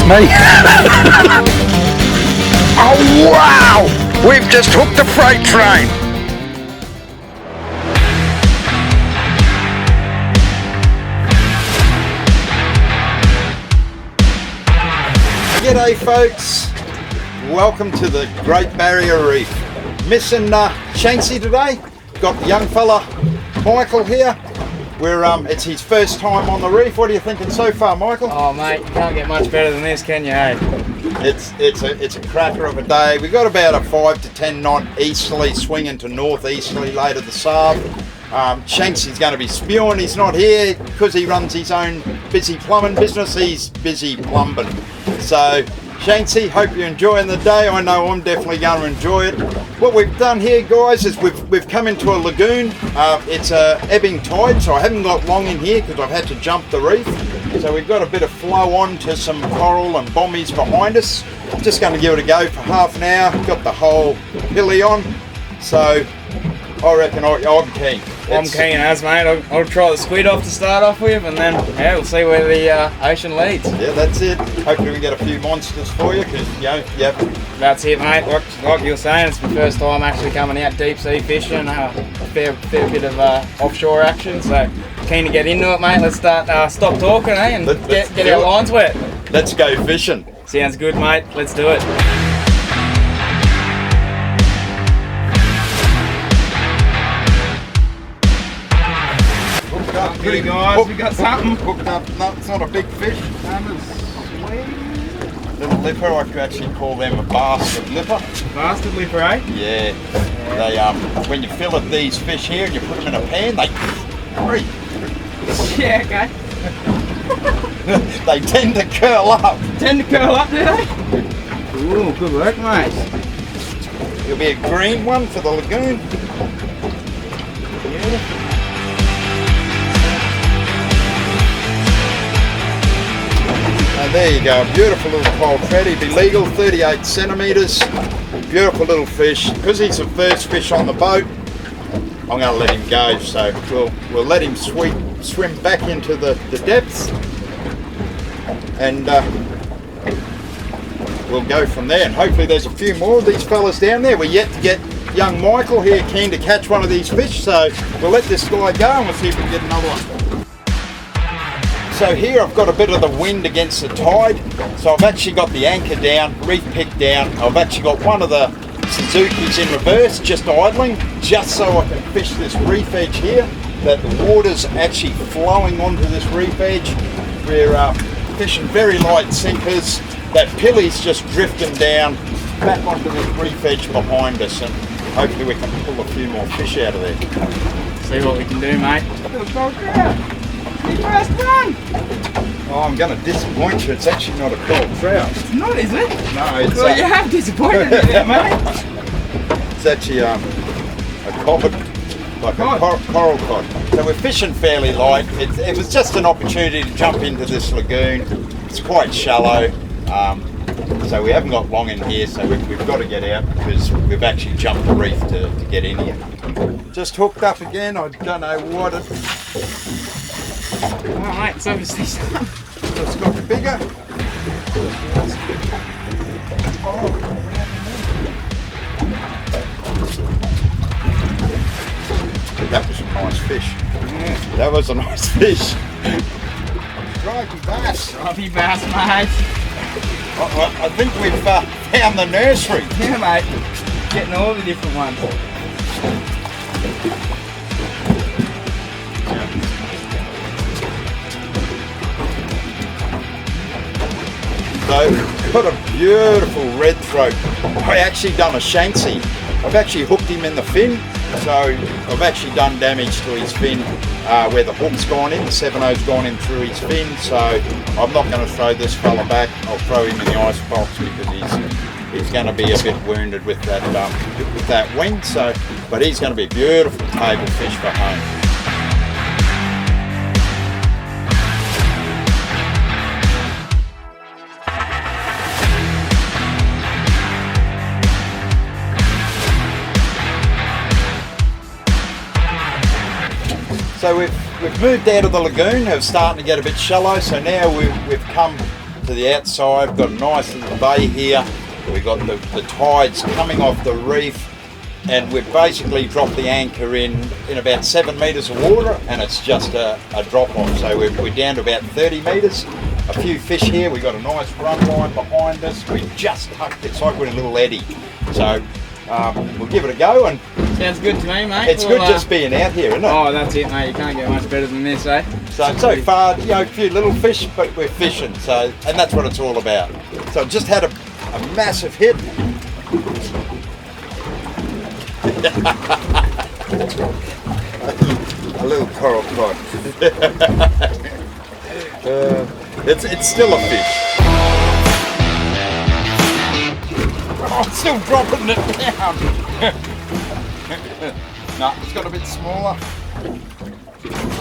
me. Oh wow! We've just hooked the freight train. G'day folks, welcome to the Great Barrier Reef. Missing Shanksy today. Got the young fella Michael here. It's his first time on the reef. What are you thinking so far, Michael? Oh mate, you can't get much better than this, can you, hey? It's a cracker of a day. We got about a 5 to 10 knot easterly swinging to northeasterly later this arb. Shanksy's going to be spewing. He's not here because he runs his own busy plumbing business. He's busy plumbing. So Shanksy, hope you're enjoying the day. I know I'm definitely going to enjoy it. What we've done here, guys, is we've come into a lagoon. It's a ebbing tide, so I haven't got long in here because I've had to jump the reef. So we've got a bit of flow on to some coral and bombies behind us. Just going to give it a go for half an hour. Got the whole hilly on, so I reckon I'm keen. I'm keen as, mate. I'll try the squid off to start off with, and then yeah, we'll see where the ocean leads. Yeah, that's it. Hopefully we get a few monsters for you, because yep. That's it, mate. Like you were saying, it's my first time actually coming out deep sea fishing. A fair bit of offshore action, so keen to get into it, mate. Let's stop talking, and get our lines wet. Let's go fishing. Sounds good, mate. Let's do it. Hey guys, we got something. Hooked up. No, it's not a big fish. Little lipper. I could actually call them a bastard lipper. Bastard lipper, eh? Yeah. They when you fillet these fish here and you put them in a pan, they Yeah, okay. they tend to curl up. Do they? Ooh, good work, mate. There'll be a green one for the lagoon. Yeah. And there you go, beautiful little coral trout. He'd be legal, 38 centimetres. Beautiful little fish. Because he's the first fish on the boat, I'm going to let him go. So we'll let him swim back into the depths, and we'll go from there. And hopefully there's a few more of these fellas down there. We're yet to get young Michael here keen to catch one of these fish, so we'll let this guy go and we'll see if we can get another one. So here I've got a bit of the wind against the tide, so I've actually got the anchor down, reef pick down. I've actually got one of the Suzuki's in reverse, just idling, just so I can fish this reef edge here, that the water's actually flowing onto this reef edge. We're fishing very light sinkers. That pilly's just drifting down back onto this reef edge behind us, and hopefully we can pull a few more fish out of there. See what we can do, mate. First one! Oh, I'm going to disappoint you. It's actually not a coral trout. It's not, is it? No, it's well, you have disappointed me there, mate. It's actually a cod, like a coral cod. So we're fishing fairly light. It was just an opportunity to jump into this lagoon. It's quite shallow, so we haven't got long in here, so we've got to get out because we've actually jumped the reef to get in here. Just hooked up again. I don't know what it... Oh mate, it's obviously something. It's got bigger. That was a nice fish. Yeah, that was a nice fish. Stripey bass. Stripey bass, mate. I think we've found the nursery. Yeah, mate. Getting all the different ones. So, got a beautiful red throat. I actually done a Shanksy. I've actually hooked him in the fin, so I've actually done damage to his fin where the hook's gone in, the 7/0's gone in through his fin, so I'm not going to throw this fella back. I'll throw him in the ice box because he's going to be a bit wounded with that wing, so, but he's going to be a beautiful table fish for home. So we've moved out of the lagoon. It's starting to get a bit shallow, so now we've come to the outside. We've got a nice little bay here. We've got the tides coming off the reef, and we've basically dropped the anchor in about 7 metres of water, and it's just a drop off. So we're down to about 30 metres. A few fish here. We've got a nice run line behind us. We just tucked it. It's like we're in a little eddy. So we'll give it a go. And sounds good to me, mate. It's good just being out here, isn't it? Oh, that's it, mate. You can't get much better than this, eh? So far, you know, a few little fish, but we're fishing. So, and that's what it's all about. So just had a massive hit. A little coral trout. It's still a fish. Oh, it's still dropping it down. No, it's got a bit smaller.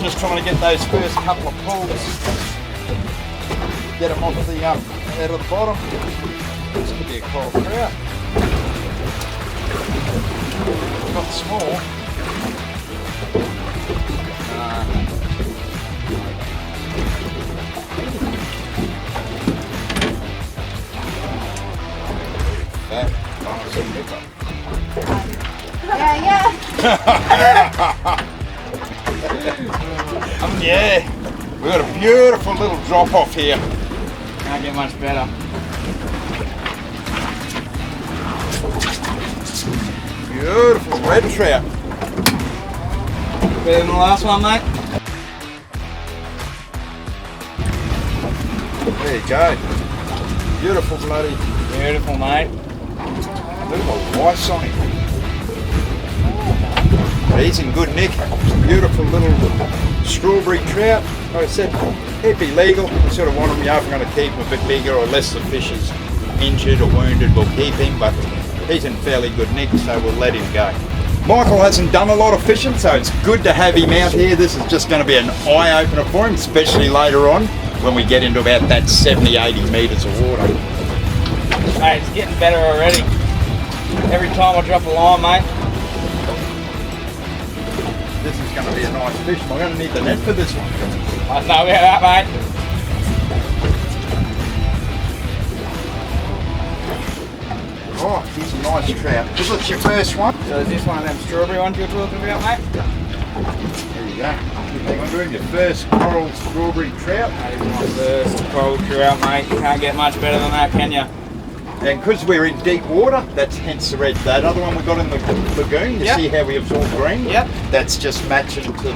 Just trying to get those first couple of pulls. Get them off the out of the bottom. This could be a coral trout. Not small. Yeah. Yeah, we've got a beautiful little drop off here. Can't get much better. Beautiful red trout. Better than the last one, mate. There you go. Beautiful bloody. Beautiful, mate. Look at the whites on him. He's in good nick. Beautiful little strawberry trout. Like I said, he'd be legal. We sort of want him, if we're going to keep him a bit bigger, or unless the fish is injured or wounded, we'll keep him. But he's in fairly good nick, so we'll let him go. Michael hasn't done a lot of fishing, so it's good to have him out here. This is just going to be an eye-opener for him, especially later on when we get into about that 70-80 metres of water. Mate, it's getting better already. Every time I drop a line, mate. This is going to be a nice fish. I'm going to need the net for this one. I know about that, mate. Oh, he's a nice trout. Is it your first one? So is this one of them strawberry ones you're talking about, mate? There you go. I'm doing your first coral strawberry trout. That is my first coral trout, mate. You can't get much better than that, can you? And because we're in deep water, that's hence the red. That other one we got in the lagoon, you see how we absorb green? Yep. That's just matching to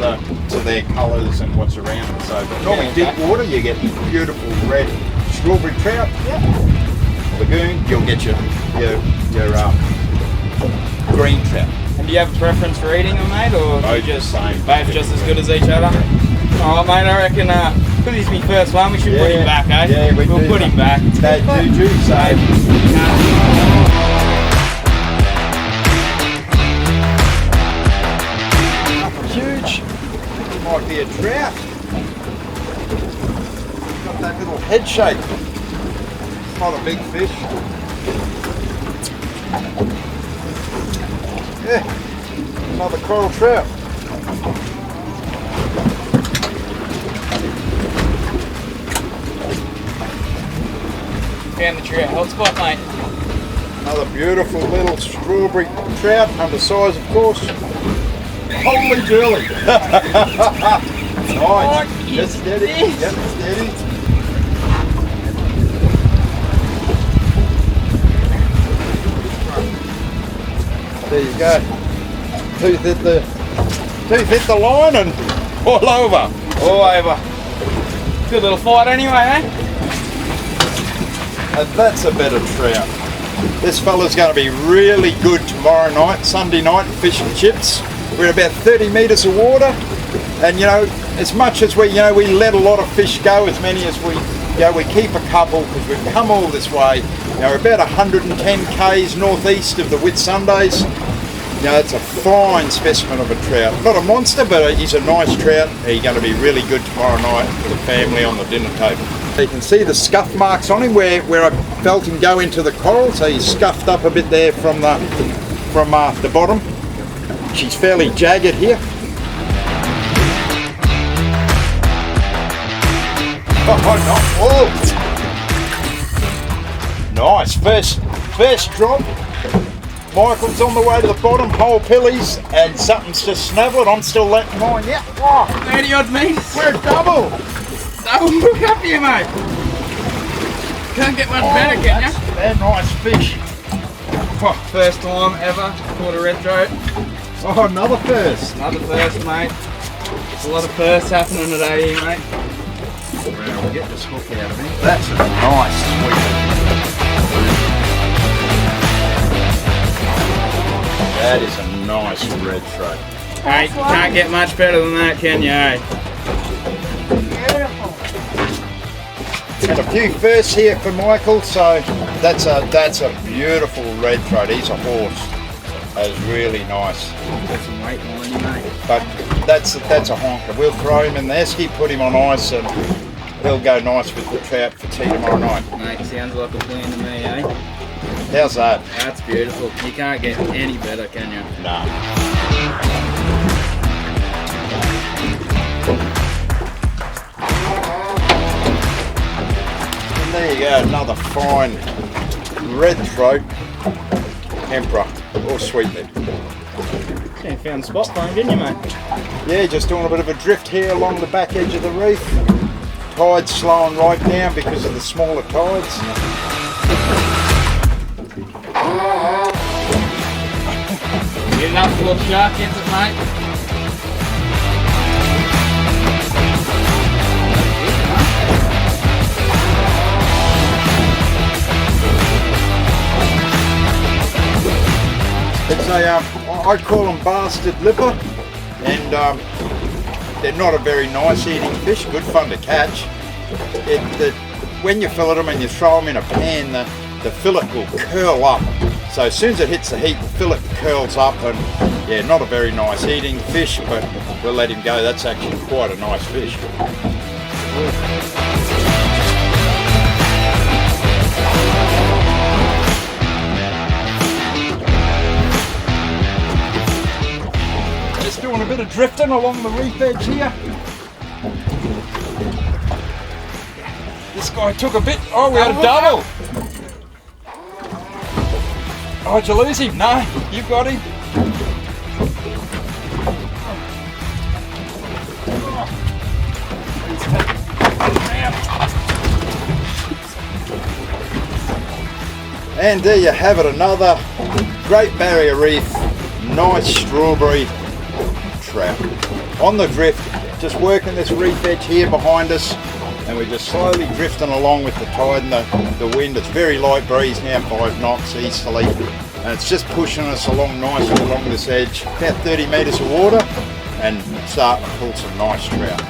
their colours and what's around it. So normally deep water, you get beautiful red strawberry trout. Yep. Lagoon, you'll get your green trout. And do you have a preference for eating them, mate, or Both just same. both just as good as each other? Oh, mate, I reckon because he's my first one, we should put him back, eh? Yeah, we'll put him back. Bad juju, so. Huge. Might be a trout. Got that little head shape. Not a big fish. Yeah, another coral trout. Found the trout hotspot, mate. Another beautiful little strawberry trout, undersized of course. Holy jelly! Nice. That's steady. Yep, steady. There you go. Tooth hit the line and all over. All over. Good little fight anyway, eh? And that's a better trout. This fella's going to be really good tomorrow night, Sunday night, fish and chips. We're at about 30 metres of water, and you know, as much as we let a lot of fish go, as many as we keep a couple because we've come all this way. We're about 110 k's northeast of the Whitsundays. It's a fine specimen of a trout. Not a monster, but he's a nice trout. He's going to be really good tomorrow night for the family on the dinner table. You can see the scuff marks on him where I felt him go into the coral, so he's scuffed up a bit there from the bottom. She's fairly jagged here. Oh, no. Oh. Nice, first drop. Michael's on the way to the bottom, whole pillies, and something's just snapped. I'm still letting mine, yeah. Oh, 30 odd meters. we're double. Double hook up here, mate. Can't get much better, can ya? They're nice fish. Oh, first time ever caught a red throat. Oh, another first. Another first, mate. There's a lot of firsts happening today here, mate. We'll get this hook out of him. That's a nice sweet. That is a nice red throat. Mate, you can't get much better than that, can you? Eh? And a few firsts here for Michael, so that's a beautiful red throat. He's a horse. That is really nice. Got some weight on you, mate. But that's a honker. We'll throw him in the esky, put him on ice, and he'll go nice with the trout for tea tomorrow night. Mate, sounds like a plan to me, eh? How's that? That's beautiful. You can't get any better, can you? Nah. And there you go, another fine red throat emperor or sweetlip. Yeah, found a spot for him, didn't you, mate? Yeah, just doing a bit of a drift here along the back edge of the reef. Tide's slowing right down because of the smaller tides. Get enough little shark into it, mate. It's a, I call them bastard lipper, and they're not a very nice eating fish, good fun to catch. When you fillet them and you throw them in a pan, the fillet will curl up. So as soon as it hits the heat, the fillet curls up, and yeah, not a very nice eating fish, but we'll let him go. That's actually quite a nice fish. Just doing a bit of drifting along the reef edge here. This guy took a bit. Oh, we had a double. Oh, did you lose him? No, you got him. And there you have it, another Great Barrier Reef, nice strawberry trout. On the drift, just working this reef edge here behind us, and we're just slowly drifting along with the tide and the wind. It's very light breeze now, 5 knots easterly, and it's just pushing us along nicely along this edge, about 30 metres of water, and starting to pull some nice trout.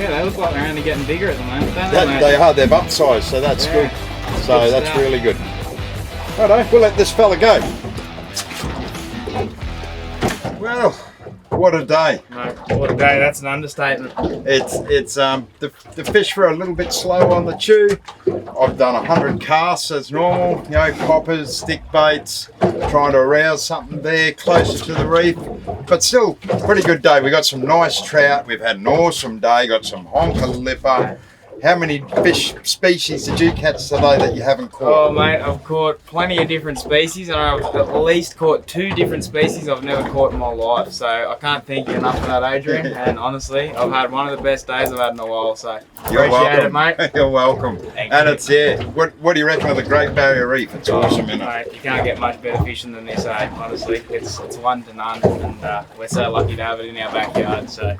Yeah, they look like they're only getting bigger at the moment, don't they? They are, they've upsized, so that's good. So Good that's stuff. really good. Righto, we'll let this fella go. Well, what a day. Mate, what a day, that's an understatement. It's the fish were a little bit slow on the chew. I've done 100 casts as normal, you know, poppers, stick baits, trying to arouse something there closer to the reef, but still pretty good day. We got some nice trout. We've had an awesome day. Got some honker lipper. How many fish species did you catch today that you haven't caught? Oh mate, I've caught plenty of different species, and I've at least caught 2 different species I've never caught in my life, so I can't thank you enough for that, Adrian. And honestly, I've had one of the best days I've had in a while, so You're appreciate welcome. it, mate. You're welcome. Thank And you. it's, yeah, what do you reckon of the Great Barrier Reef? It's awesome, isn't it? Mate, you can't get much better fishing than this, eh? Honestly, it's one to none, and we're so lucky to have it in our backyard, so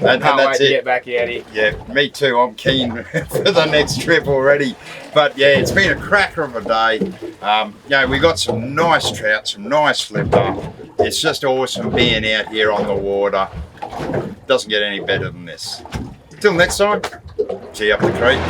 And can't wait that's to it. get back out here. Yeah, me too. I'm keen for the next trip already. But yeah, it's been a cracker of a day. We got some nice trout, some nice flipper. It's just awesome being out here on the water. Doesn't get any better than this. Till next time, see you up the creek.